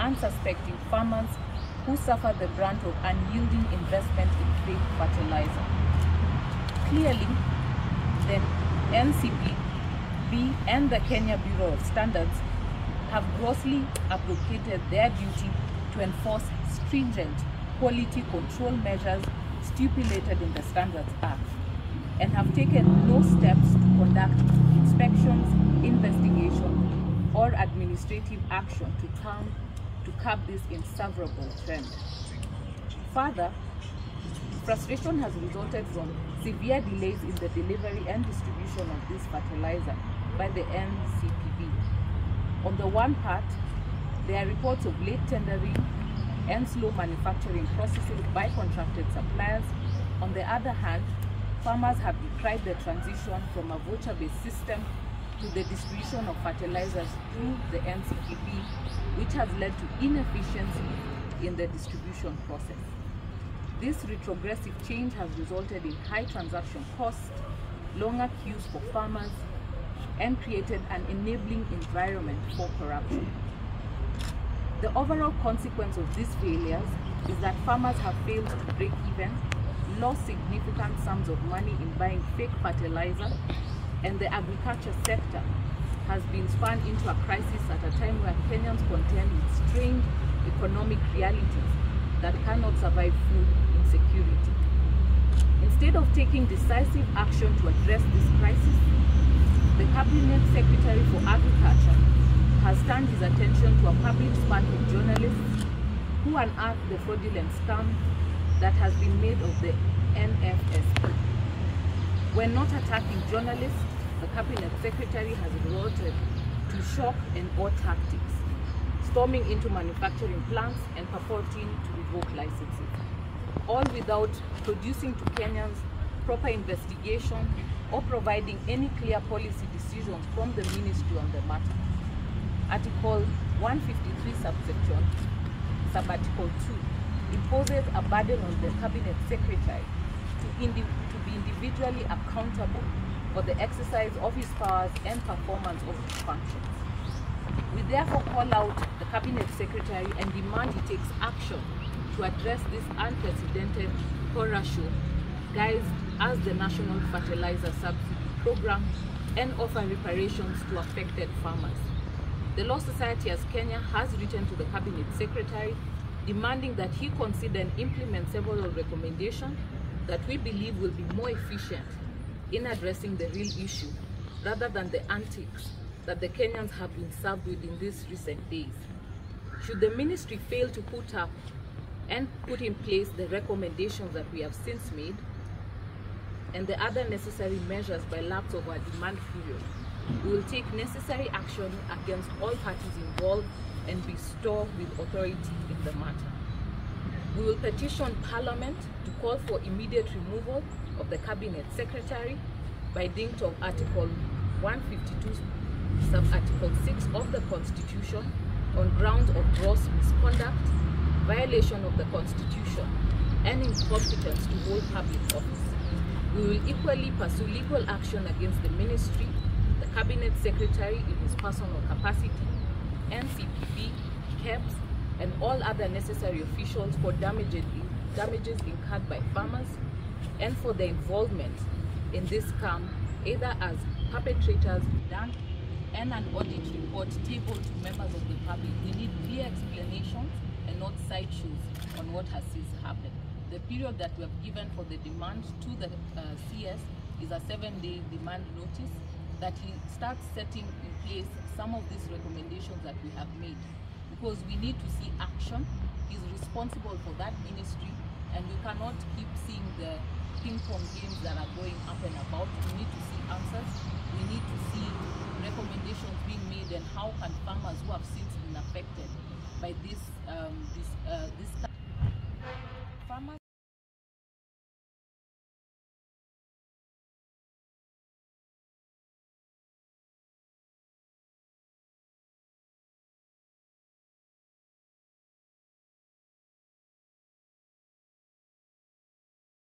unsuspecting farmers who suffer the brunt of unyielding investment in fake fertilizer. Clearly, the NCPB and the Kenya Bureau of Standards have grossly abrogated their duty to enforce stringent quality control measures stipulated in the Standards Act, and have taken no steps to conduct inspections, investigation, or administrative action to curb this inseverable trend. Further, frustration has resulted from severe delays in the delivery and distribution of this fertilizer by the NCPB. On the one part, there are reports of late tendering and slow manufacturing processes by contracted suppliers. On the other hand, farmers have decried the transition from a voucher-based system to the distribution of fertilizers through the NCPB, which has led to inefficiency in the distribution process. This retrogressive change has resulted in high transaction costs, longer queues for farmers, and created an enabling environment for corruption. The overall consequence of these failures is that farmers have failed to break even, lost significant sums of money in buying fake fertilizer, and the agriculture sector has been spun into a crisis at a time where Kenyans contend with strained economic realities that cannot survive food insecurity. Instead of taking decisive action to address this crisis, the Cabinet Secretary for Agriculture has turned his attention to a public spat of journalists who unearthed the fraudulent scam that has been made of the NFSP. When not attacking journalists, the Cabinet Secretary has resorted to shock and awe tactics, storming into manufacturing plants and purporting to revoke licenses, all without producing to Kenyans proper investigation or providing any clear policy decisions from the ministry on the matter. Article 153 subsection subarticle 2 imposes a burden on the Cabinet Secretary to be individually accountable for the exercise of his powers and performance of his functions. We therefore call out the Cabinet Secretary and demand he takes action to address this unprecedented horror show guised as the National Fertilizer Subsidy Program and offer reparations to affected farmers. The Law Society as Kenya has written to the Cabinet Secretary demanding that he consider and implement several recommendations that we believe will be more efficient in addressing the real issue rather than the antics that the Kenyans have been served with in these recent days. Should the ministry fail to put up and put in place the recommendations that we have since made and the other necessary measures by lapse of our demand period, we will take necessary action against all parties involved and bestow with authority in the matter. We will petition Parliament to call for immediate removal of the Cabinet Secretary by dint of Article 152, Sub-Article 6 of the Constitution on grounds of gross misconduct, violation of the Constitution, and incompetence to hold public office. We will equally pursue legal action against the Ministry, the Cabinet Secretary in his personal capacity, NCPB, KEBS, and all other necessary officials for damages incurred by farmers and for their involvement in this scam, either as perpetrators done and an audit report tabled to members of the public. We need clear explanations and not sideshows on what has since happened. The period that we have given for the demand to the CS is a 7-day demand notice, that he starts setting in place some of these recommendations that we have made, because we need to see action. He's responsible for that ministry, and we cannot keep seeing the ping-pong games that are going up and about. We need to see answers. We need to see recommendations being made, and how can farmers who have since been affected by this